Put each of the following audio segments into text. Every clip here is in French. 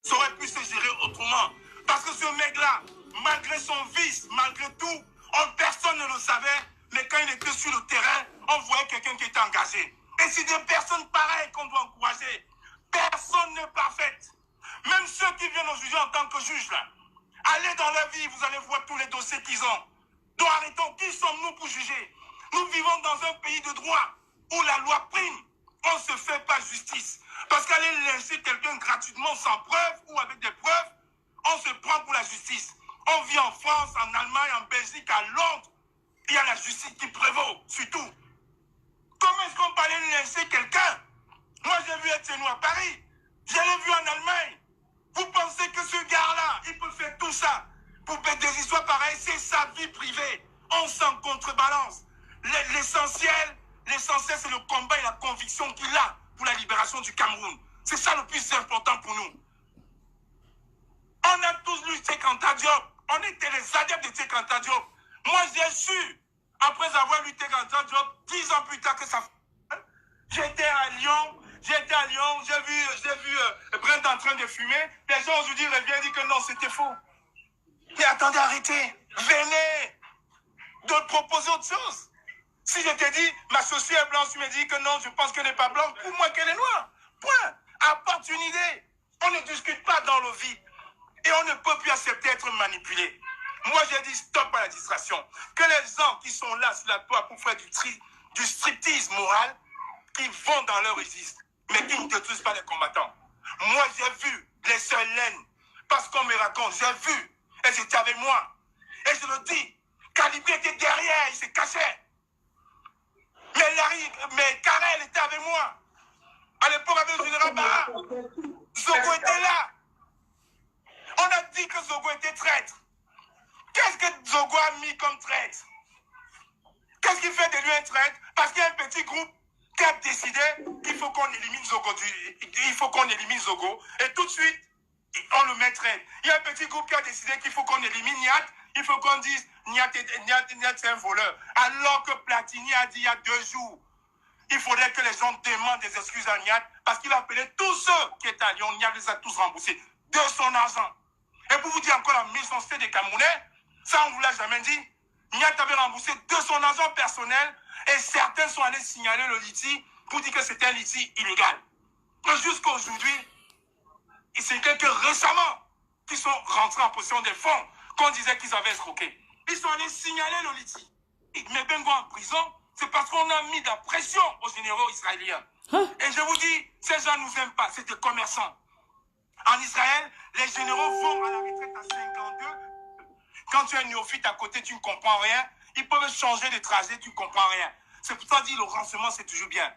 Ça aurait pu se gérer autrement. Parce que ce mec-là, malgré son vice, malgré tout, personne ne le savait, mais quand il était sur le terrain, on voyait quelqu'un qui était engagé. Et c'est des personnes pareilles qu'on doit encourager. Personne n'est parfaite. Même ceux qui viennent nous juger en tant que juges, là, allez dans leur vie, vous allez voir tous les dossiers qu'ils ont. Donc arrêtons, qui sommes-nous pour juger? Nous vivons dans un pays de droit où la loi prime. On ne se fait pas justice. Parce qu'aller lyncher quelqu'un gratuitement sans preuve ou avec des preuves, on se prend pour la justice. On vit en France, en Allemagne, en Belgique, à Londres. Il y a la justice qui prévaut, surtout. Comment est-ce qu'on peut aller lyncher quelqu'un? Moi, j'ai vu Etienne à Paris. Je l'ai vu en Allemagne. Vous pensez que ce gars-là, il peut faire tout ça pour faire des histoires pareilles? C'est sa vie privée. On s'en contrebalance. L'essentiel, c'est le combat et la conviction qu'il a pour la libération du Cameroun. C'est ça le plus important pour nous. On a tous lu Cheikh Anta Diop. On était les adeptes de Cheikh Anta Diop. Moi, j'ai su, après avoir lu Cheikh Anta Diop, 10 ans plus tard que ça. J'étais à Lyon, j'ai vu Brent en train de fumer. Les gens aujourd'hui reviennent dire que non, c'était faux. Mais attendez, arrêtez. Venez de proposer autre chose. Si je te dis, ma chaussure est blanche, tu me dis que non, je pense qu'elle n'est pas blanche, pour moi qu'elle est noire. Point. Apporte une idée. On ne discute pas dans le vide. Et on ne peut plus accepter d'être manipulé. Moi, j'ai dit stop à la distraction. Que les gens qui sont là sur la toile pour faire du striptease moral, qui vont dans leur registre, mais qui ne détruisent pas les combattants. Moi, j'ai vu les sœurs laines, parce qu'on me raconte, j'ai vu, et j'étais avec moi. Et je le dis, Calibré était derrière, il se cachait. Mais Karel était avec moi. À l'époque, avec le général Barra, Zogo était là. On a dit que Zogo était traître. Qu'est-ce que Zogo a mis comme traître? Qu'est-ce qui fait de lui un traître? Parce qu'il y a un petit groupe qui a décidé qu'il faut qu'on élimine Zogo. Il faut qu'on élimine Zogo. Et tout de suite, on le met traître. Il y a un petit groupe qui a décidé qu'il faut qu'on élimine Niat. Il faut qu'on dise Niat c'est un voleur. Alors que Platini a dit il y a 2 jours, il faudrait que les gens demandent des excuses à Niat parce qu'il a appelé tous ceux qui étaient à Lyon. Niat les a tous remboursés de son argent. Et pour vous dire encore la méchanceté des Camerounais, ça on ne vous l'a jamais dit. Niat avait remboursé de son argent personnel et certains sont allés signaler le litige pour dire que c'était un litige illégal. Mais jusqu'à aujourd'hui, c'est que récemment qu'ils sont rentrés en possession des fonds qu'on disait qu'ils avaient escroqués. Ils sont allés signaler le litige. Mais Bengo en prison, c'est parce qu'on a mis de la pression aux généraux israéliens. Et je vous dis, ces gens ne nous aiment pas, c'est des commerçants. En Israël, les généraux vont à la retraite à 52. Quand tu es néophyte à côté, tu ne comprends rien. Ils peuvent changer de trajet, tu ne comprends rien. C'est pour ça que le renseignement, c'est toujours bien.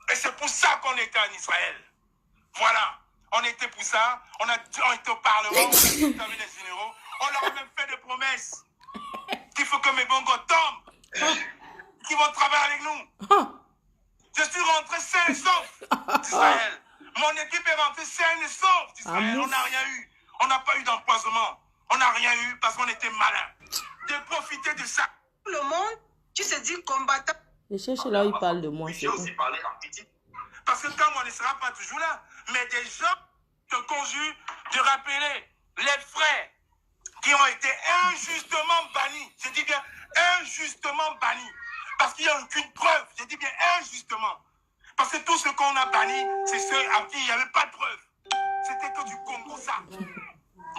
Et c'est pour ça qu'on était en Israël. Voilà. On était pour ça. On était au Parlement. On était avec les généraux. On leur a même fait des promesses. Qu'il faut que mes bongos tombent. Qu'ils vont travailler avec nous. Je suis rentré sain et sauf d'Israël. Mon équipe est rentrée saine et sauf d'Israël. On n'a rien eu. On n'a pas eu d'empoisonnement. On n'a rien eu parce qu'on était malin. De profiter de ça. Le monde, tu se dis combattant. Je cherche là où il parle de moi. J'ai aussi parlé en petit. Parce que quand on ne sera pas toujours là, mais des gens te conjurent de rappeler les frères qui ont été injustement bannis. Je dis bien injustement bannis. Parce qu'il n'y a aucune preuve. Je dis bien injustement. Parce que tout ce qu'on a banni, c'est ceux à qui il n'y avait pas de preuve. C'était que du Congo-ça.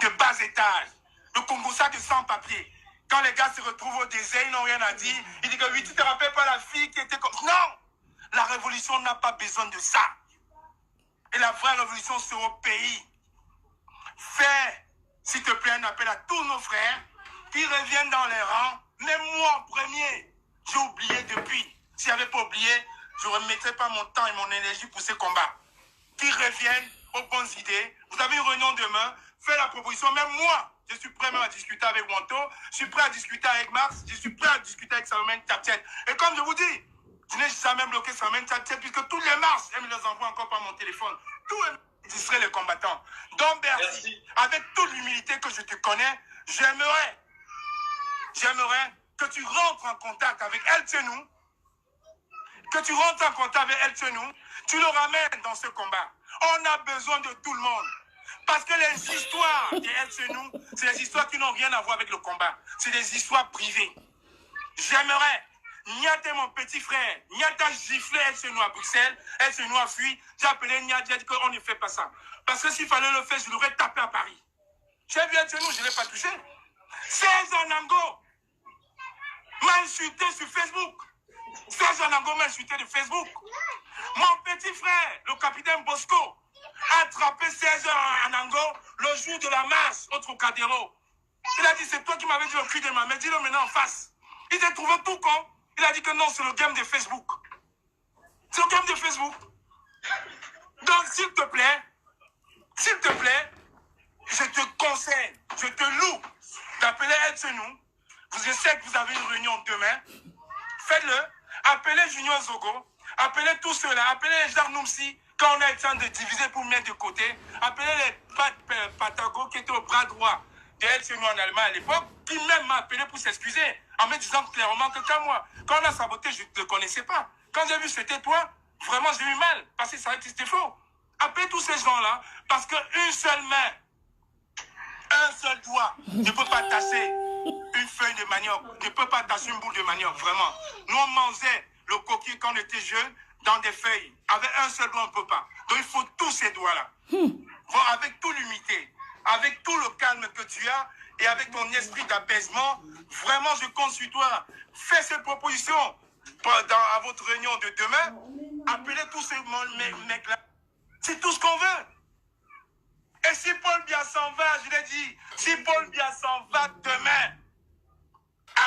De bas étage. Le Congo-ça de sans-papier. Quand les gars se retrouvent au désert, ils n'ont rien à dire. Ils disent que oui, tu te rappelles pas la fille qui était comme... Non! La révolution n'a pas besoin de ça. Et la vraie révolution, c'est au pays. Fais, s'il te plaît, un appel à tous nos frères qui reviennent dans les rangs. Même moi en premier, j'ai oublié depuis. Si je n'avais pas oublié, je ne remettrais pas mon temps et mon énergie pour ces combats. Qui reviennent aux bonnes idées. Vous avez une réunion demain, faites la proposition. Même moi, je suis prêt même à discuter avec Wanto, je suis prêt à discuter avec Mars, je suis prêt à discuter avec Salomon Tchaptiet. Et comme je vous dis, je n'ai jamais bloqué Salomon Tchaptiet puisque tous les Mars, elle me les envoie encore par mon téléphone. Tous les seraient les combattants. Donc Bercy, avec toute l'humilité que je te connais, j'aimerais que tu rentres en contact avec El Tchenou, que tu rentres en contact avec El Tchenou, tu le ramènes dans ce combat. On a besoin de tout le monde. Parce Les histoires derrière chez nous, c'est des histoires qui n'ont rien à voir avec le combat. C'est des histoires privées. J'aimerais, Niata, mon petit frère, Niata giflé chez nous à Bruxelles, elle chez nous a fui. J'ai appelé Niata, j'ai dit qu'on ne fait pas ça. Parce que s'il fallait le faire, je l'aurais tapé à Paris. J'ai vu chez nous, je ne l'ai pas touché. 16 Anango m'a insulté sur Facebook. 16 Anango m'a insulté de Facebook. Mon petit frère, le capitaine Bosco, a attrapé 16 Anango le jour de la marche au Trocadéro. Il a dit, c'est toi qui m'avais dit le cul de ma mère, dis-le maintenant en face. Il s'est trouvé tout con. Il a dit que non, c'est le game de Facebook. C'est le game de Facebook. Donc, s'il te plaît, je te conseille, je te loue d'appeler Edsenou. Je sais que vous avez une réunion demain. Faites-le. Appelez Junior Zogo. Appelez tous ceux-là. Appelez les Jarnoumsi quand on a été en train de diviser pour mettre de côté. Appelez les Patago qui étaient au bras droit de Edsenou en Allemagne à l'époque, qui même m'a appelé pour s'excuser en me disant clairement que quand on a saboté, je ne te connaissais pas. Quand j'ai vu que c'était toi, vraiment j'ai eu mal parce que ça a été faux. Appelez tous ces gens-là parce qu'une seule main, un seul doigt ne peut pas tasser une feuille de manioc, ne peut pas tasser une boule de manioc, vraiment. Nous, on mangeait le coquille quand on était jeunes dans des feuilles. Avec un seul doigt, on ne peut pas. Donc, il faut tous ces doigts-là. Voir avec toute l'humilité, avec tout le calme que tu as et avec ton esprit d'apaisement, vraiment, je compte sur toi. Fais cette proposition à votre réunion de demain. Appelez tous ces mecs-là. C'est tout ce qu'on veut. Et si Paul Biya s'en va, je l'ai dit, si Paul Biya s'en va demain,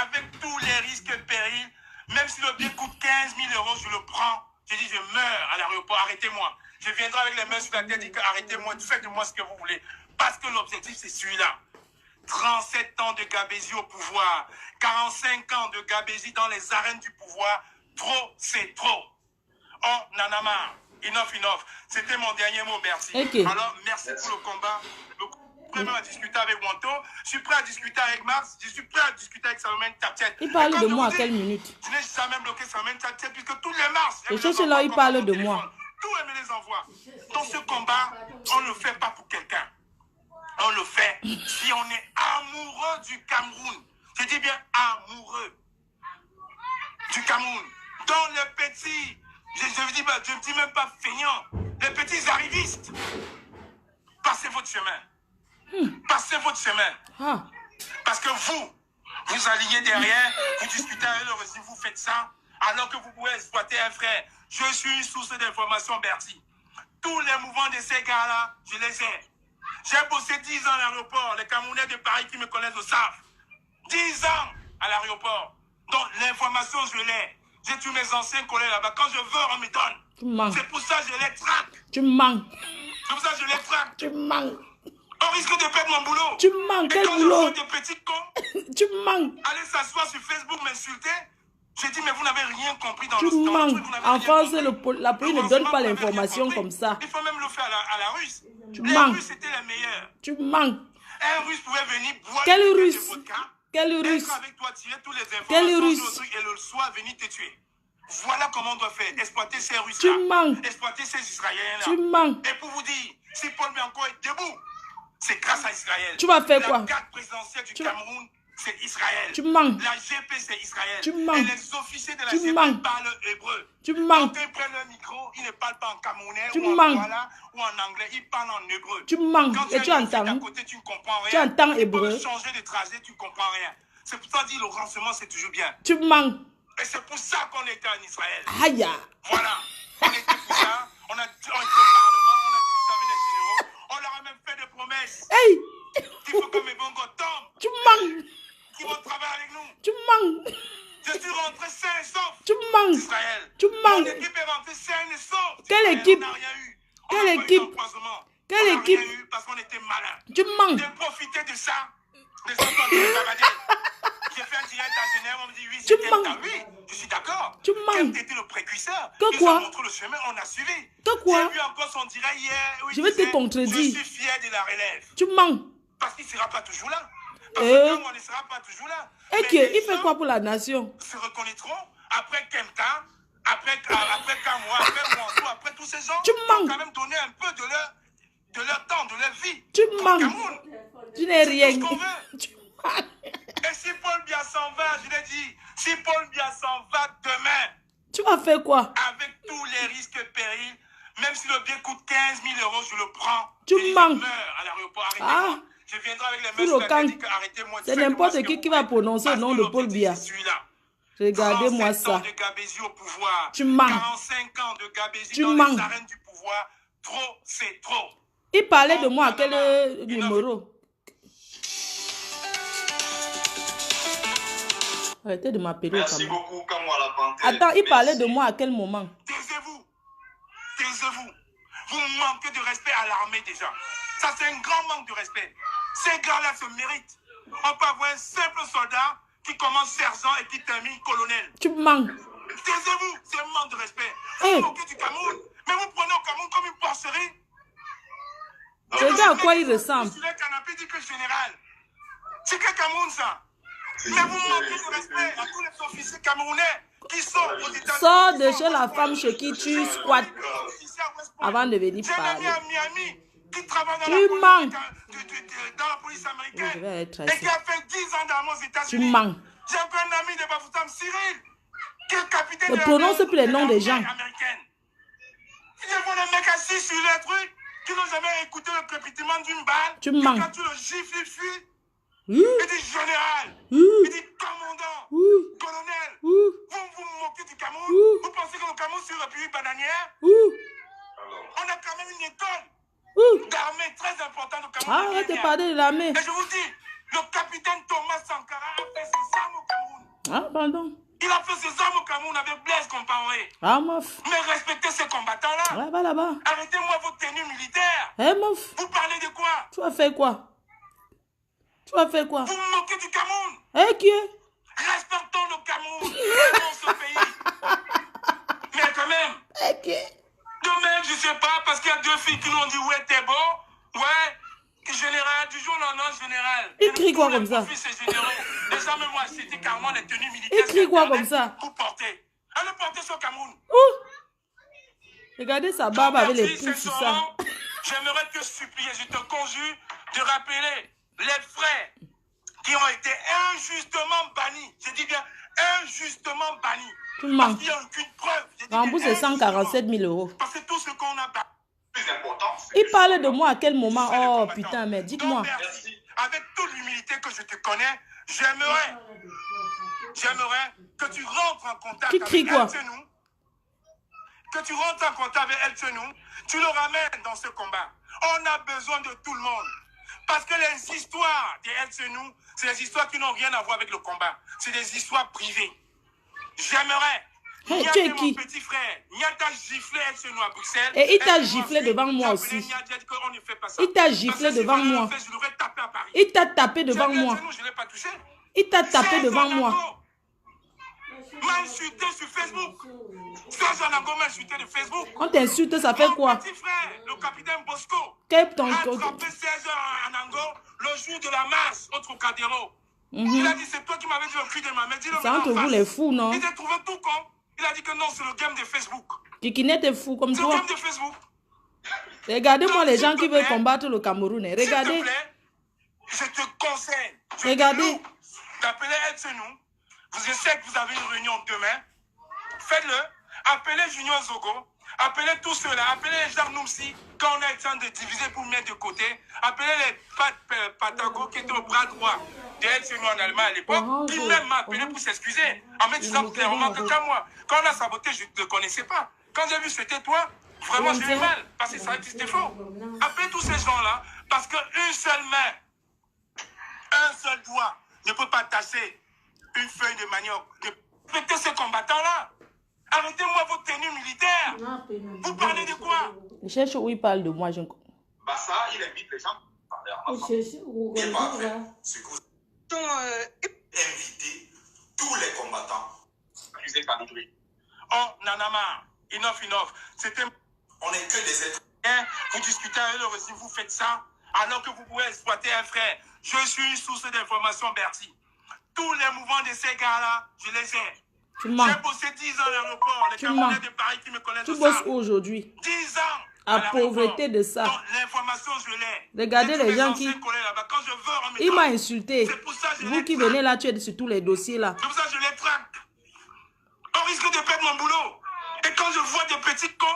avec tous les risques et périls, même si le billet coûte 15 000 €, je le prends. Je dis, je meurs à l'aéroport, arrêtez-moi. Je viendrai avec les mains sur la tête et dis, arrêtez-moi, faites de moi ce que vous voulez. Parce que l'objectif, c'est celui-là. 37 ans de Gabésie au pouvoir, 45 ans de Gabésie dans les arènes du pouvoir. Trop, c'est trop. On en a marre. Enough. C'était mon dernier mot, merci. Okay. Alors, merci pour le combat. Je suis prêt à discuter avec Wanto. Je suis prêt à discuter avec Mars. Je suis prêt à discuter avec Salomon Taptiet. Il parle de moi à quelle minute? Je n'ai jamais bloqué Salomon Taptiet puisque tous les Mars. Et cherchez là, il parle de moi. Tout elle me les envoie. Dans ce combat, on ne le fait pas pour quelqu'un. On le fait si on est amoureux du Cameroun. Je dis bien amoureux du Cameroun. Dans le petit, je ne dis même pas feignant, les petits arrivistes. Passez votre chemin. Passez votre chemin. Parce que vous alignez derrière, vous discutez avec le récit, vous faites ça, alors que vous pouvez exploiter un frère. Je suis une source d'information, Bertie. Tous les mouvements de ces gars-là, je les ai. J'ai bossé 10 ans à l'aéroport. Les Camerounais de Paris qui me connaissent le savent. 10 ans à l'aéroport. Donc l'information, je l'ai. J'ai tous mes anciens collègues là-bas. Quand je veux, on me donne. C'est pour ça que je les traque. Tu manques. C'est pour ça que je les traque. Tu manques. On risque de perdre mon boulot. Tu manques. Et Quel quand boulot? je vois des petits cons, tu manques. aller s'asseoir sur Facebook, m'insulter. J'ai dit, mais vous n'avez rien compris dans tu le truc. En France, la police ne donne pas l'information comme ça. Il faut même le faire à la Russe. Les Russes étaient les meilleurs. Tu manques. Un Russe pouvait venir boire Quel de Russe? vodka, Quel Russe? être avec toi, tirer tous les informations Quel Russe? et le soir venir te tuer. Voilà comment on doit faire. Exploiter ces Russes-là. Tu manques. Exploiter ces Israéliens-là. Tu manques. Et pour vous dire, si Paul Biya encore est debout, c'est grâce à Israël. Tu vas faire quoi? La carte présidentielle du Cameroun, c'est Israël. Tu manques. La GP, c'est Israël. Tu manques. Et les officiers de la Tu GP manques. parlent hébreu. Tu manques. Quand ils prennent le micro, ils ne parlent pas en camerounais Tu ou en manques. douala ou en anglais, ils parlent en hébreu. Tu manques. Quand Et tu as une fille entends. à côté, tu ne comprends rien. Tu entends Tu hébreu. peux changer de trajet, tu ne comprends rien. C'est pour ça que dire le renseignement, c'est toujours bien. Tu manques. Et c'est pour ça qu'on était en Israël. Aïe. Voilà. On était pour ça. On était au Parlement, on a discuté avec les généraux. On leur a même fait des promesses. Hey. Il faut que mes bongos tombent. Tu manques. Qui vont travailler avec nous. Tu manques. Je suis rentré sain et sauf. Tu manques. Israël. Tu manques. Mon équipe est rentrée saine et sauf. Quelle Israël, équipe? On n'a rien eu. Quelle On a pas eu équipe? d'empoisonnement. Quelle On n'a équipe? rien eu parce qu'on était malins. Tu manques. J'ai profité de ça. De ça quand j'ai baladé. J'ai fait un direct à Genève, on me dit oui, Tu c'est manques. Kemta. Oui, je suis d'accord. Tu manques. Kemta était le précurseur. Que Il quoi? nous a montré le chemin, on a suivi. Que quoi? J'ai vu encore son direct hier. Où il Je vais te disait, contredire. je suis fier de la relève. Tu manques. Parce qu'il ne sera pas toujours là. Parce que on ne sera pas toujours là. Et Mais qui? les Il fait gens quoi pour la nation? se reconnaîtront après Kemta, après Kamwa, après Mwanto, après tous ces gens Tu qui ont manques. quand même donné un peu de leur temps, de leur vie. Tu pour mens. Cameroun. Tu n'es C'est rien. tout ce qu'on veut. Tu mens. Et si Paul Biya s'en va, je l'ai dit, si Paul Biya s'en va demain, Tu vas faire quoi? avec tous les risques et périls, même si le billet coûte 15 000 euros, je le prends. Tu Et mens. je meurs à l'aéroport. Arrêtez-moi. Ah. Je viendrai avec les Sur le mains camp. sur arrêtez-moi. C'est n'importe qui va prononcer le nom de Paul Biya. Regardez-moi ça. De Gabésie au pouvoir. Tu mens. 45 ans de Gabésie Tu dans mens. les arènes du pouvoir. Trop, c'est trop. Il parlait de moi à quel numéro? Arrêtez de m'appeler. Merci beaucoup, Kamwa la Panthère. Attends, il parlait de moi à quel moment? Taisez-vous. Taisez-vous. Vous manquez de respect à l'armée déjà. Ça, c'est un grand manque de respect. Ces gars-là se méritent. On peut avoir un simple soldat qui commence sergent et qui termine colonel. Tu mens. Taisez-vous. C'est un manque de respect. Vous Hey. vous moquez du Cameroun. Mais vous prenez au Cameroun comme une porcerie. Regarde à quoi il ressemble. Sur le canapé dit que général. C'est que Cameroun, ça. Mais vous manquez de respect à tous les officiers camerounais qui sont aux États-Unis. Sors de chez la femme chez qui tu squattes avant de venir J'ai un ami parler. à Miami qui travaille dans Tu la police, mens. dans la police américaine. Je vais être Et assis. qui a fait 10 ans d'armes aux Tu États-Unis. mens. J'ai un peu un ami de Bafoussam, Cyril, qui est capitaine Ne de prononce plus les noms des gens. américaine. Il y a des mecs assis sur les trucs qui n'ont jamais écouté le crépitement d'une balle. Tu Et mens. quand tu le gifles, il fuit. Ouh, Il dit général. ouh, Il dit commandant. ouh, Colonel. ouh, Vous vous moquez du Cameroun. Ouh. Vous pensez que le Cameroun, c'est une république bananière? ouh, On a quand même une école ouh. d'armée très importante au Cameroun. Arrête de parler de l'armée. Et je vous dis, le capitaine Thomas Sankara a fait ses armes au Cameroun. Ah, pardon. Il a fait ses armes au Cameroun avec Blaise Compaoré. Ah, meuf. Mais respectez ces combattants-là. Ouais, va là-bas. Arrêtez-moi vos tenues militaires. Eh, meuf. Vous parlez de quoi? Tu vas faire quoi? Tu vas faire quoi? Vous vous moquez du Cameroun. Eh, qui est? Respectons le Cameroun. Respectons ce pays. Mais quand même, Eh, qui est? demain, je sais pas, parce qu'il y a deux filles qui nous ont dit ouais, t'es beau. Ouais, général, du jour au lendemain, général. Il crie quoi Tous les comme ça? profils, c'est généraux. Déjà, même moi, c'était carrément les tenues militaires. Il crie sur quoi Internet comme ça? Pour porter. Allez porter sur Cameroun. Ouh. Regardez sa barbe avec les pouces sur ça. J'aimerais te supplier, je te conjure de rappeler les frères qui ont été injustement bannis. Je dis bien injustement bannis. Tu mens. Parce qu'il n'y a aucune preuve. Je dis bien Rembourse 147 000 euros. Parce que tout ce qu'on a banni. Plus important, c'est Il que parlait de moi à quel moment? c'est les Oh, combattants. putain, mais Donc, dites-moi. merci. Avec toute l'humilité que je te connais, j'aimerais que tu rentres en contact Qui crie avec quoi? El Tchenou. Que tu rentres en contact avec El Tchenou. Tu le ramènes dans ce combat. On a besoin de tout le monde. Parce que les histoires de El Tchenou, c'est des histoires qui n'ont rien à voir avec le combat. C'est des histoires privées. J'aimerais. Hey, Niat tu es est mon qui? petit frère. Niat a giflé El Tchenou à Bruxelles. Et il t'a El Tchenou giflé a fui. devant moi J'ai aussi. appelé Niat, il a dit qu'on ne fait pas ça. Il t'a Parce giflé que si devant je l'avais moi. fait, je l'aurais tapé à Paris. Il t'a tapé devant J'ai vu El moi. Tchenou, je ne l'ai pas touché. Il t'a tapé devant moi. M'a insulté sur Facebook. Serge Anango m'a insulté de Facebook. On t'insulte, ça fait Mon quoi? petit frère, le capitaine Bosco, Quel ton... a attrapé Serge Anango le jour de la marche au Trocadéro. Il Mhm. a dit, c'est toi qui m'avais dit le cri de ma mère. Dis-le C'est entre maintenant en vous face. les fous, non? Il s'est trouvé tout con. Il a dit que non, c'est le game de Facebook. Kikinet est fou comme C'est le toi. game de Facebook. Regardez-moi les gens S'il qui te veulent plaît. combattre le Cameroun. S'il Regardez. te plaît, je te conseille. Je Regardez. te loue d'appeler El Tchenou. Je sais que vous avez une réunion demain. Faites-le. Appelez Junior Zogo. Appelez tous ceux-là. Appelez les gens Noumsi. Quand on a le temps de diviser pour mettre de côté. Appelez les Patago qui étaient au bras droit de El Tchenou en Allemagne à l'époque. Qui même m'a appelé pour s'excuser. En me disant clairement que quand on a saboté, je ne te connaissais pas. Quand j'ai vu c'était toi, vraiment j'ai eu mal. Parce que ça a été c'était faux. Appelez tous ces gens-là. Parce qu'une seule main, un seul doigt ne peut pas tasser une feuille de manioc. Respectez ces combattants-là. Arrêtez-moi vos tenues militaires. Vous parlez de quoi? Je cherche où il parle de moi. Je... Bassa, il invite les gens à parler en français. Et pas faire ce que vous invitez tous les combattants. Accusés de canonnerie. Oh, Nanama, enough. C'était... On n'est que des êtres. Vous discutez avec le régime, vous faites ça, alors que vous pouvez exploiter un frère. Je suis une source d'information, Bertie. Tous les mouvements de ces gars-là, je les ai. Tu mens. J'ai bossé 10 ans à l'aéroport. Les Tu Camerounais mens. de Paris qui me connaissent Tu tout bosses ça. où aujourd'hui? 10 ans. à pauvreté de ça. L'information, je l'ai. Regardez les gens qui... Quand je veux, il m'a insulté. C'est pour ça que je Vous qui venez là, tu es sur tous les dossiers là. C'est pour ça que je les traque. On risque de perdre mon boulot. Et quand je vois des petits cons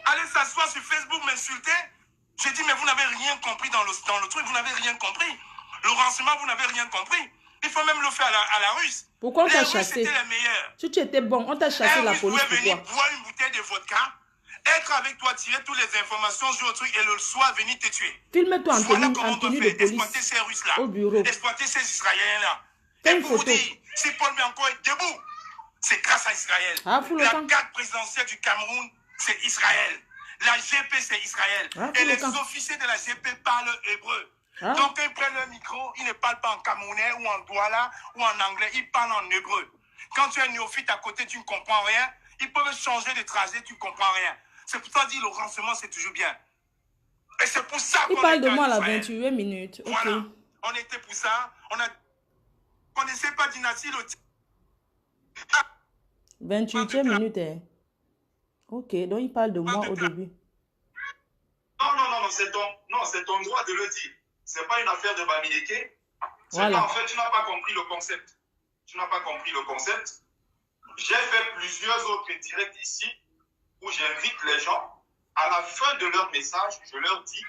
aller s'asseoir sur Facebook m'insulter, j'ai dit, mais vous n'avez rien compris dans le truc, vous n'avez rien compris. Le renseignement, vous n'avez rien compris. Il faut même le faire à la Russe. Pourquoi on t'a Russes, chassé? c'était les meilleurs. Si tu étais bon, on t'a chassé la police, pourquoi venir pourquoi? boire une bouteille de vodka, être avec toi, tirer toutes les informations, jouer au truc et le soir venir te tuer. Filme-toi en Voilà tenue, comment on doit de faire. police Exploiter ces Russes-là. au bureau. Exploiter ces Israéliens-là. Fais Et une pour vous photo. dire, si Paul Bianco est debout, c'est grâce à Israël. Ah, fous le La camp. carte présidentielle du Cameroun, c'est Israël. La GP, c'est Israël. Ah, et fous le les camp. officiers de la GP parlent hébreu. Ah. Donc, quand ils prennent le micro, ils ne parlent pas en camerounais ou en douala ou en anglais, ils parlent en hébreu. Quand tu es néophyte à côté, tu ne comprends rien. Ils peuvent changer de trajet, tu ne comprends rien. C'est pour ça que le renseignement, c'est toujours bien. Et c'est pour ça qu'on Il parle de était moi à la en Israël. 28 minutes. Ok. Voilà. On était pour ça. On ne connaissait pas Dynastie le 28e minute. Hein. Ok, donc il parle de moi au début. Non, c'est ton droit de le dire. C'est pas une affaire de Bamileke. Voilà. En fait, tu n'as pas compris le concept. Tu n'as pas compris le concept. J'ai fait plusieurs autres directs ici où j'invite les gens. À la fin de leur message, je leur dis,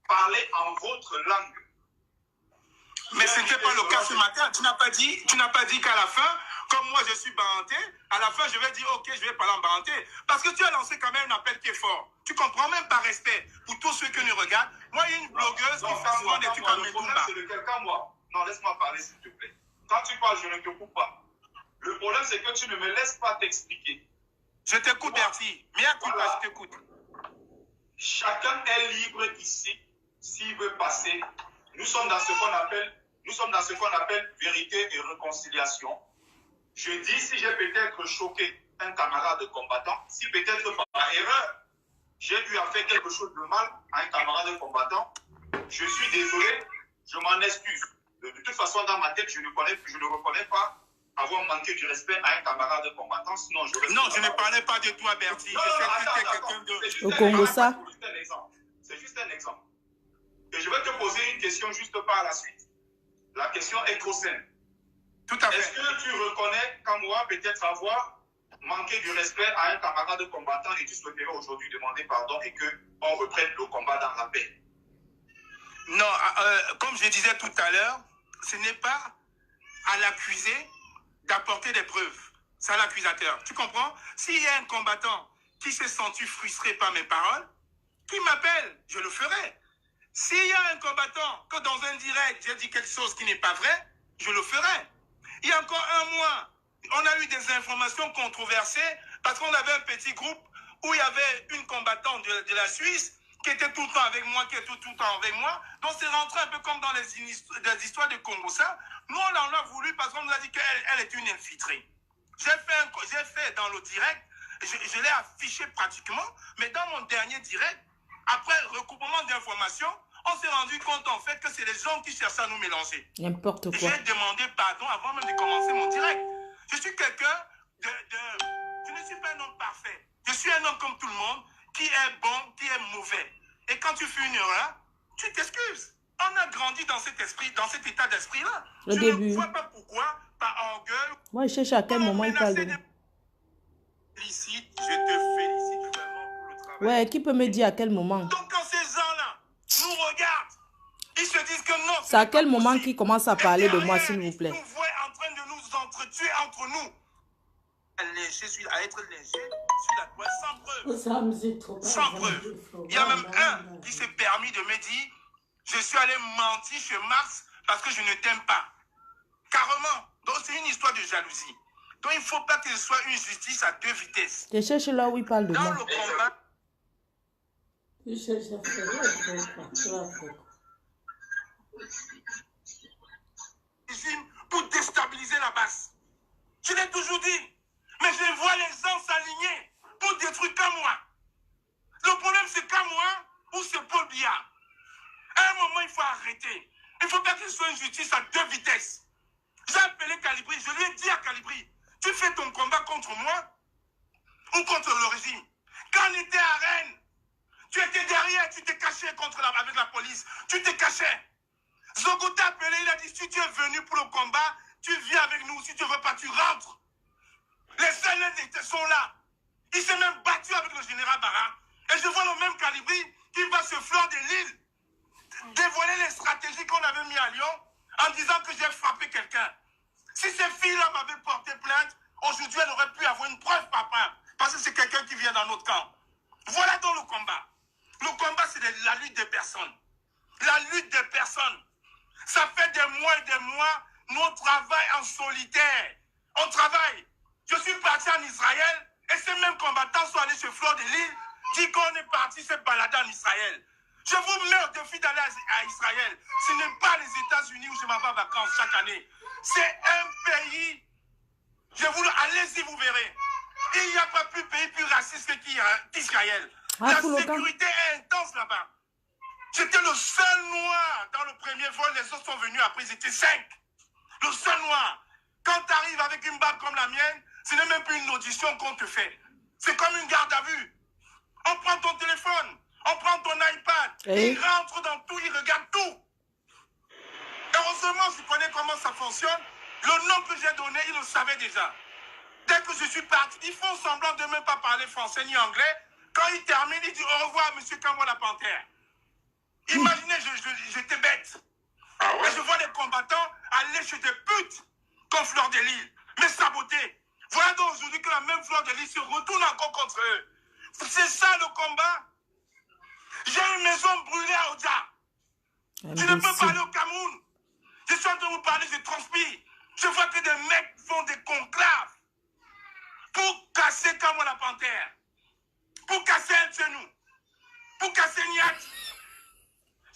parlez en votre langue. Mais ce n'était pas le cas ce matin. Tu n'as pas dit qu'à la fin, comme moi je suis baranté, à la fin je vais dire ok, je vais parler en baranté. Parce que tu as lancé quand même un appel qui est fort. Tu comprends même par respect pour tous ceux qui nous regardent. Moi, il y a une blogueuse qui fait souvent des trucs en Le problème, Medumba. c'est lequel? Quand moi. Non, laisse-moi parler, s'il te plaît. Quand tu parles, je ne te coupe pas. Le problème, c'est que tu ne me laisses pas t'expliquer. Je t'écoute, Bertie. Mia culpa, je t'écoute. Chacun est libre ici, s'il veut passer. Nous sommes dans ce qu'on appelle vérité et réconciliation. Je dis, si j'ai peut-être choqué un camarade combattant, si peut-être par erreur, j'ai eu à faire quelque chose de mal à un camarade combattant, je suis désolé, je m'en excuse. De toute façon, dans ma tête, je ne reconnais pas avoir manqué du respect à un camarade combattant, sinon je... Non, je ne parlais pas de toi, Bertie. Non, Je sais attends, que tu es quelqu'un de... Au Congo, ça. C'est juste un exemple. Et je vais te poser une question juste par la suite. La question est trop simple. Tout à Est-ce fait. que tu reconnais qu'en moi, peut-être avoir manqué du respect à un camarade combattant et tu souhaiterais aujourd'hui demander pardon et qu'on reprenne le combat dans la paix? Non, comme je disais tout à l'heure, ce n'est pas à l'accusé d'apporter des preuves. C'est à l'accusateur. Tu comprends? S'il y a un combattant qui s'est senti frustré par mes paroles, qui m'appelle, je le ferai. S'il y a un combattant que dans un direct, j'ai dit quelque chose qui n'est pas vrai, je le ferai. Il y a encore un mois, on a eu des informations controversées parce qu'on avait un petit groupe où il y avait une combattante de la Suisse qui était tout le temps avec moi, qui était tout le temps avec moi. Donc c'est rentré un peu comme dans les histoires de Congo. Ça, nous on en a voulu parce qu'on nous a dit qu'elle est une infiltrée. J'ai fait dans le direct, je l'ai affiché pratiquement, mais dans mon dernier direct, après recoupement d'informations, on s'est rendu compte en fait que c'est les gens qui cherchent à nous mélanger. N'importe quoi. J'ai demandé pardon avant même de commencer mon direct. Je suis quelqu'un je ne suis pas un homme parfait. Je suis un homme comme tout le monde, qui est bon, qui est mauvais. Et quand tu fais une erreur, tu t'excuses. On a grandi dans cet esprit, dans cet état d'esprit-là. Le Je début. ne vois pas pourquoi, par orgueil. Moi, je cherche à quel moment il parle de moi. Félicite, je te félicite vraiment pour le travail. Ouais, qui peut me dire à quel moment? Donc quand ces gens-là nous regardent, ils se disent que non. C'est à quel moment qu'il commence à parler de moi, s'il vous plaît? Ils nous voient en train de nous entretuer entre nous. À être lynché sur la toile sans preuve. Sans preuve. Il y a même un qui s'est permis de me dire, je suis allé mentir chez Mars parce que je ne t'aime pas. Carrément. Donc c'est une histoire de jalousie. Donc il ne faut pas que ce soit une justice à deux vitesses. Je cherche là où il parle de Dans moi. le combat, pour déstabiliser la base. Je l'ai toujours dit. Mais je vois les gens s'aligner pour détruire qu'à moi. Le problème, c'est qu'à moi ou c'est Paul Biya. À un moment, il faut arrêter. Il ne faut pas que ce soit une justice à deux vitesses. J'ai appelé Calibri. Je lui ai dit à Calibri, tu fais ton combat contre moi ou contre le régime. Quand on était à Rennes, Tu étais derrière, tu t'es caché avec la police. Tu t'es caché. Zogo t'a appelé, il a dit, si tu es venu pour le combat, tu viens avec nous. Si tu ne veux pas, tu rentres. Les CNL sont là. Il s'est même battu avec le général Barra. Et je vois le même Calibri qui va se flanc de l'île dévoiler les stratégies qu'on avait mis à Lyon en disant que j'ai frappé quelqu'un. Si ces filles-là m'avaient porté plainte, aujourd'hui, elles auraient pu avoir une preuve, papa. Parce que c'est quelqu'un qui vient dans notre camp. Voilà donc le combat. Le combat, c'est la lutte des personnes. La lutte des personnes. Ça fait des mois et des mois, nous on travaille en solitaire. On travaille. Je suis parti en Israël et ces mêmes combattants sont allés sur Fleur de l'île, dit qu'on est parti se balader en Israël. Je vous mets au défi d'aller à Israël. Ce n'est pas les États-Unis où je m'en vais en vacances chaque année. C'est un pays. Allez-y, vous verrez. Il n'y a pas plus pays plus raciste qu'Israël. La sécurité est intense là-bas. J'étais le seul noir dans le premier vol. Les autres sont venus après, ils étaient 5. Le seul noir. Quand tu arrives avec une barbe comme la mienne, ce n'est même plus une audition qu'on te fait. C'est comme une garde à vue. On prend ton téléphone, on prend ton iPad, il rentre dans tout, il regarde tout. Heureusement, je connais comment ça fonctionne. Le nom que j'ai donné, il le savait déjà. Dès que je suis parti, ils font semblant de ne même pas parler français ni anglais. Quand ils terminent, ils disent au revoir, monsieur Kamwa la Panthère. Imaginez, j'étais bête. Et je vois des combattants aller chez des putes comme Fleur de l'Île, mais saboter. Voilà donc aujourd'hui que la même Fleur de l'Île se retourne encore contre eux. C'est ça le combat. J'ai une maison brûlée à Oja. Je ne peux pas aller au Cameroun. Je suis en train de vous parler, je transpire. Je vois que des mecs font des conclaves pour casser Kamwa la Panthère, pour casser un de nous, pour casser Niat.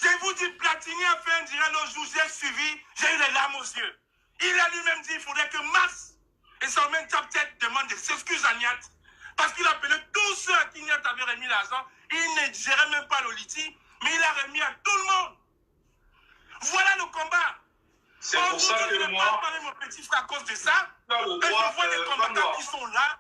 Je vous dis, Platini a fait un direct l'autre jour, j'ai suivi, j'ai eu les larmes aux yeux. Il a lui-même dit qu'il faudrait que Mars et son même tête demande des excuses à Niat. Parce qu'il appelait tous ceux à qui Niat avait remis l'argent. Il ne gérait même pas le liti, mais il a remis à tout le monde. Voilà le combat. C'est pour ça que je ne moi... parle pas de mon petit frère à cause de ça. Et je vois des combattants qui sont là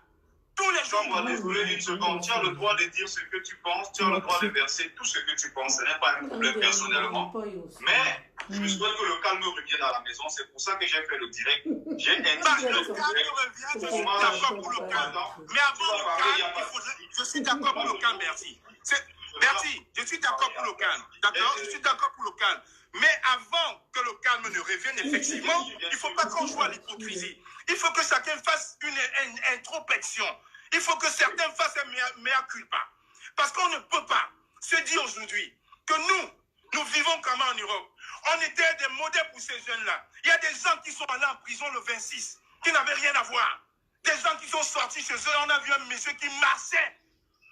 tous les jours. Désolé une seconde. Tu as le droit de dire ce que tu penses. Tu as le droit de verser tout ce que tu penses. Ce n'est pas un problème personnellement. Mais je souhaite que le calme revienne à la maison. C'est pour ça que j'ai fait le direct. J'ai Le calme revient, je suis d'accord pour le calme. Mais avant le calme, je suis d'accord pour le calme, merci. Bertie, je suis d'accord pour le calme. D'accord, je suis d'accord pour le calme. Mais avant que le calme ne revienne, effectivement, il ne faut pas qu'on joue à l'hypocrisie. Il faut que chacun fasse une introspection. Il faut que certains fassent un mea culpa. Parce qu'on ne peut pas se dire aujourd'hui que nous vivons comment en Europe. On était des modèles pour ces jeunes-là. Il y a des gens qui sont allés en prison le 26, qui n'avaient rien à voir. Des gens qui sont sortis chez eux. On a vu un monsieur qui marchait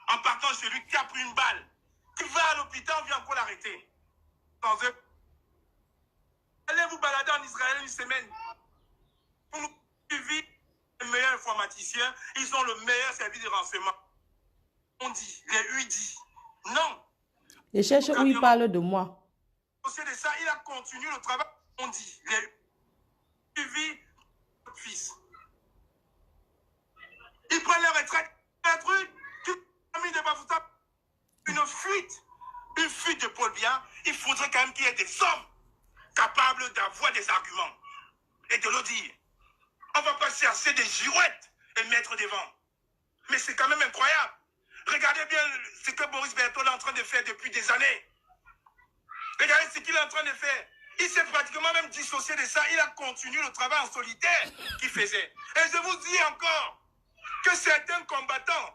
en partant chez lui, qui a pris une balle. Qui va à l'hôpital, on vient encore l'arrêter. Allez vous balader en Israël une semaine. Pour nous suivre les meilleurs informaticiens, ils ont le meilleur service de renseignement. On dit, les UDI. Non. Je cherche où il parle de moi. Au de ça, il a continué le travail. On dit, les suivi notre fils. Il prend la retraite. Un truc qui a mis de Bafouta. Une fuite de Paul Biya. Il faudrait quand même qu'il y ait des hommes capables d'avoir des arguments et de le dire. On ne va pas chercher des girouettes et mettre devant. Mais c'est quand même incroyable. Regardez bien ce que Boris Berthold est en train de faire depuis des années. Regardez ce qu'il est en train de faire. Il s'est pratiquement même dissocié de ça. Il a continué le travail en solitaire qu'il faisait. Et je vous dis encore que certains combattants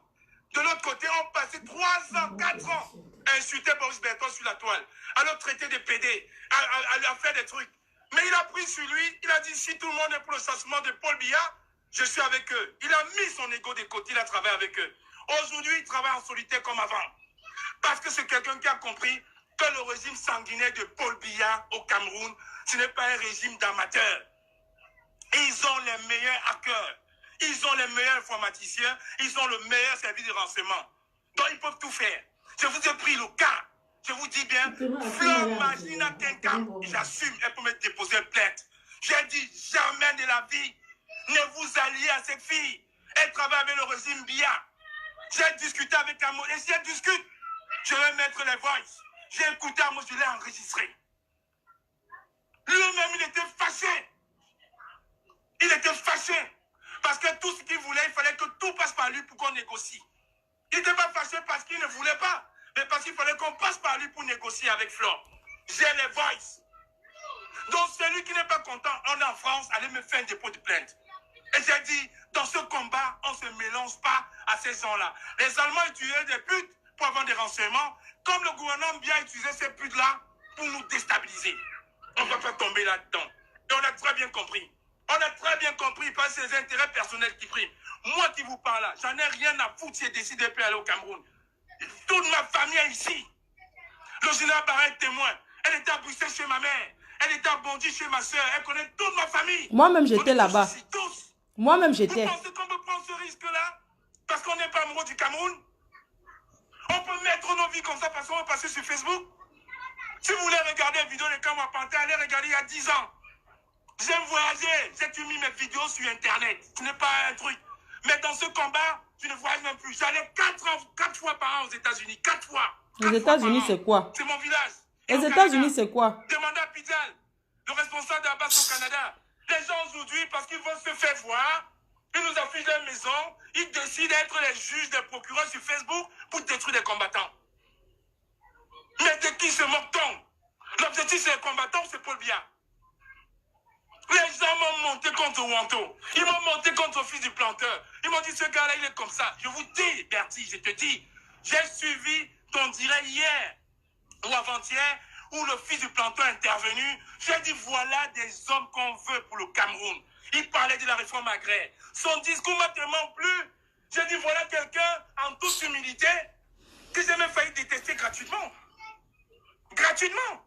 de l'autre côté ont passé 3 ans, 4 ans à insulter Boris Berthold sur la toile, à le traiter de PD, à faire des trucs. Mais il a pris sur lui, il a dit si tout le monde est pour le changement de Paul Biya, je suis avec eux. Il a mis son ego de côté, il a travaillé avec eux. Aujourd'hui, il travaille en solitaire comme avant. Parce que c'est quelqu'un qui a compris que le régime sanguinaire de Paul Biya au Cameroun, ce n'est pas un régime d'amateurs. Ils ont les meilleurs hackers, ils ont les meilleurs informaticiens, ils ont le meilleur service de renseignement. Donc ils peuvent tout faire. Je vous ai pris le cas. Je vous dis bien, Fleur Magina Kenka, j'assume, elle peut me déposer plainte. J'ai dit jamais de la vie, ne vous alliez à cette fille. Elle travaille avec le régime Biya. J'ai discuté avec un mot et si elle discute, Je vais mettre les voices. J'ai écouté, moi je l'ai enregistré. Lui-même, il était fâché. Il était fâché. Parce que tout ce qu'il voulait, il fallait que tout passe par lui pour qu'on négocie. Il n'était pas fâché parce qu'il ne voulait pas, mais parce qu'il fallait qu'on passe par lui pour négocier avec Flore. J'ai les voices. Donc celui qui n'est pas content, on est en France, allez me faire un dépôt de plainte. Et j'ai dit, dans ce combat, on ne se mélange pas à ces gens-là. Les Allemands utilisaient des putes pour avoir des renseignements, comme le gouvernement bien utilisé ces putes-là pour nous déstabiliser. On ne va pas tomber là-dedans. Et on a très bien compris. On a très bien compris parce que c'est les intérêts personnels qui priment. Moi qui vous parle là, j'en ai rien à foutre si j'ai décidé de aller au Cameroun. Toute ma famille est ici. Le général Barra est témoin. Elle était à Bruxelles chez ma mère. Elle était à Bondy chez ma soeur. Elle connaît toute ma famille. Moi-même, j'étais là-bas. Moi-même, j'étais. Vous pensez qu'on peut prendre ce risque-là? Parce qu'on n'est pas amoureux du Cameroun? On peut mettre nos vies comme ça parce qu'on va passer sur Facebook? Si vous voulez regarder les vidéos de Kamwa Panté, allez regarder il y a 10 ans. J'aime voyager. J'ai mis mes vidéos sur Internet. Ce n'est pas un truc. Mais dans ce combat, je ne voyage même plus. J'allais 4 fois par an aux États-Unis. 4 fois. Les États-Unis, c'est quoi? C'est mon village. Les États-Unis, c'est quoi? Demandez à Pidal, le responsable d'Abbas au Canada. Les gens aujourd'hui, parce qu'ils veulent se faire voir, ils nous affichent leur maison, ils décident d'être les juges, les procureurs sur Facebook pour détruire les combattants. Mais de qui se moque-t-on? L'objectif, c'est les combattants, c'est Paul Biya. Les gens m'ont monté contre Wanto. Ils m'ont monté contre le fils du planteur. Ils m'ont dit, ce gars-là, il est comme ça. Je vous dis, Bertie, je te dis, j'ai suivi ton direct hier ou avant-hier, où le fils du planteur est intervenu. J'ai dit, voilà des hommes qu'on veut pour le Cameroun. Il parlait de la réforme agraire. Son discours m'a tellement plu. J'ai dit, voilà quelqu'un, en toute humilité, que j'ai même failli détester gratuitement. Gratuitement.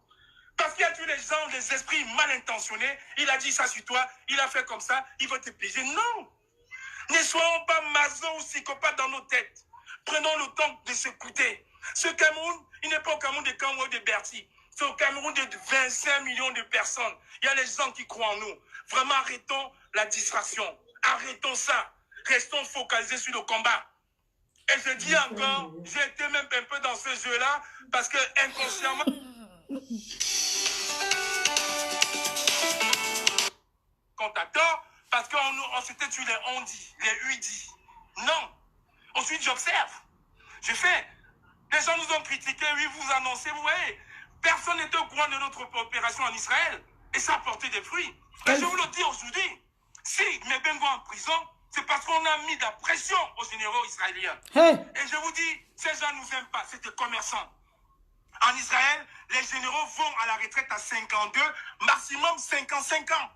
Parce qu'il y a tous les gens, les esprits mal intentionnés. Il a dit ça sur toi, il a fait comme ça, il va te piéger. Non. Ne soyons pas maso ou psychopathes dans nos têtes. Prenons le temps de s'écouter. Ce Cameroun, il n'est pas au Cameroun de Kamwa ou de Bertie. C'est au Cameroun de 25 millions de personnes. Il y a les gens qui croient en nous. Vraiment, arrêtons la distraction. Arrêtons ça. Restons focalisés sur le combat. Et je dis encore, j'ai été même un peu dans ce jeu-là parce que inconsciemment... Quand t'as tort, parce qu'on s'était tué les on-dit, les UDI. Non. Ensuite, j'observe. Je fais. Les gens nous ont critiqué, oui, vous annoncez, vous voyez. Personne n'était au courant de notre opération en Israël. Et ça a porté des fruits. Et je vous le dis aujourd'hui, si Mebengo est en prison, c'est parce qu'on a mis de la pression aux généraux israéliens. Hey. Et je vous dis, ces gens ne nous aiment pas, c'est des commerçants. En Israël, les généraux vont à la retraite à 52, maximum 55 ans.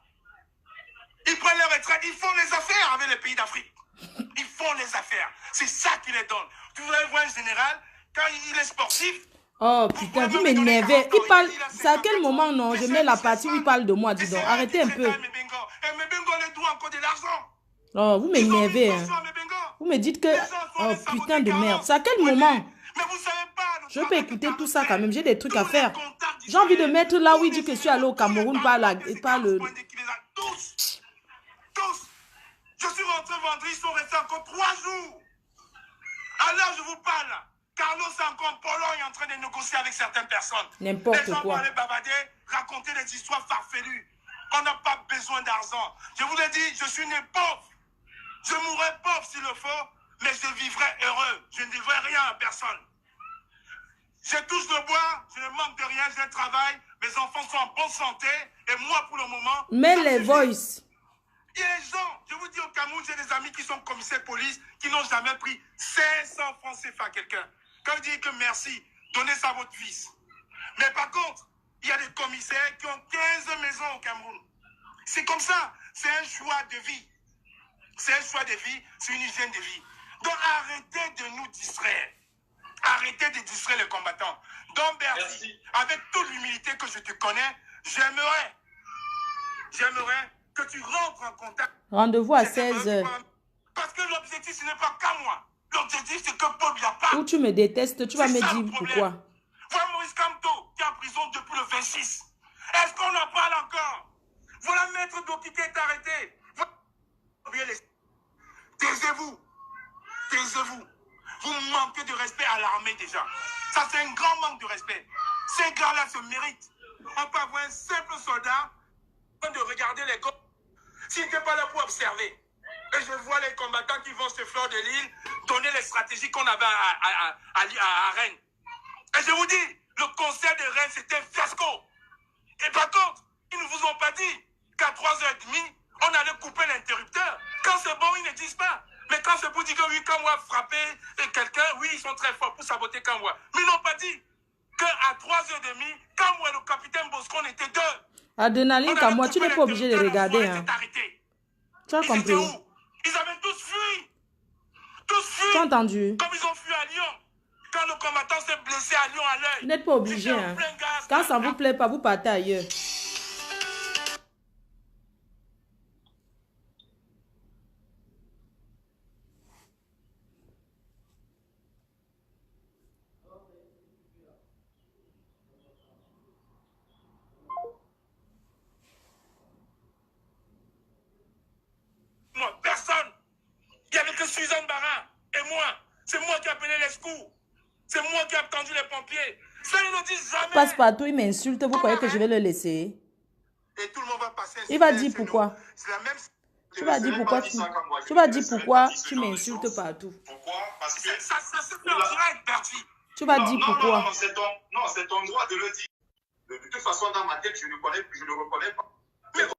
Ils prennent leur retraite, ils font les affaires avec les pays d'Afrique. Ils font les affaires. C'est ça qui les donne. Tu voudrais voir un général, quand il est sportif... Oh putain, vous m'énervez. Il parle... C'est à quel moment, non? Je mets la partie où il parle de moi, dis donc. Arrêtez un peu. Et Mebengo les doit encore de l'argent. Oh, vous m'énervez. Hein. Vous me dites que... Oh putain de merde. C'est à quel moment? Mais vous savez pas... Je peux écouter tout ça quand même. J'ai des trucs à faire. J'ai envie de mettre là où il dit que je suis allé au Cameroun par le... Tous. Je suis rentré vendredi, ils sont restés encore 3 jours. Alors je vous parle. Carlos est encore en Pologne en train de négocier avec certaines personnes. N'importe quoi. Les gens vont aller bavarder, raconter des histoires farfelues. On n'a pas besoin d'argent. Je vous l'ai dit, je suis né pauvre. Je mourrai pauvre s'il le faut, mais je vivrai heureux. Je ne devrai rien à personne. Je touche le bois, je ne manque de rien, je travaille. Mes enfants sont en bonne santé. Et moi, pour le moment... Mais les voices... Il y a des gens, je vous dis au Cameroun, j'ai des amis qui sont commissaires police, qui n'ont jamais pris 500 francs CFA à quelqu'un. Quand je dis que merci, donnez ça à votre fils. Mais par contre, il y a des commissaires qui ont 15 maisons au Cameroun. C'est comme ça, c'est un choix de vie. C'est un choix de vie, c'est une hygiène de vie. Donc arrêtez de nous distraire. Arrêtez de distraire les combattants. Donc Bertie, avec toute l'humilité que je te connais, j'aimerais que tu rentres en contact. Rendez-vous à 16h. Parce que l'objectif, ce n'est pas qu'à moi. L'objectif, c'est que Paul Biya part. Où tu me détestes, tu vas me dire pourquoi. Voilà Maurice Kamto, qui est en prison depuis le 26. Est-ce qu'on en parle encore? Voilà Maître Doki qui est arrêté. Taisez-vous. Taisez-vous. Vous manquez de respect à l'armée déjà. Ça, c'est un grand manque de respect. Ces gars-là se méritent. On peut avoir un simple soldat de regarder les gars. S'il n'était pas là pour observer. Et je vois les combattants qui vont se fleur de l'île donner les stratégies qu'on avait à Rennes. Et je vous dis, le concert de Rennes, c'était un fiasco. Et par contre, ils ne vous ont pas dit qu'à 3h30, on allait couper l'interrupteur. Quand c'est bon, ils ne disent pas. Mais quand c'est pour dire que oui, Kamwa a frappé quelqu'un, oui, ils sont très forts pour saboter Kamwa. Mais ils n'ont pas dit qu'à 3h30, Kamwa et le capitaine Bosco, on était deux. Adrénaline, Kamwa, tu n'es pas obligé de regarder. Hein. Tu as compris? Ils avaient tous fui. Tous fui. Tu as entendu? Comme ils ont fui à Lyon. Quand le combattant s'est blessé à Lyon à l'œil. Vous n'êtes pas obligé. Hein. Quand ça ne vous plaît pas, vous partez ailleurs. Moi, personne. Il n'y avait que Suzanne Barra et moi. C'est moi qui ai appelé les secours. C'est moi qui ai attendu les pompiers. Ça, ils ne disent jamais. Passe partout, il m'insulte. Vous croyez que je vais le laisser? Et tout le monde va passer. Il va dire pourquoi. C'est la même. Tu vas dire pourquoi tu vas dire pourquoi tu m'insultes partout. Pourquoi? Parce que ça se fait en direct, Bertie. Tu vas dire pourquoi. Non, c'est ton droit de le dire. De toute façon, dans ma tête, je ne reconnais pas.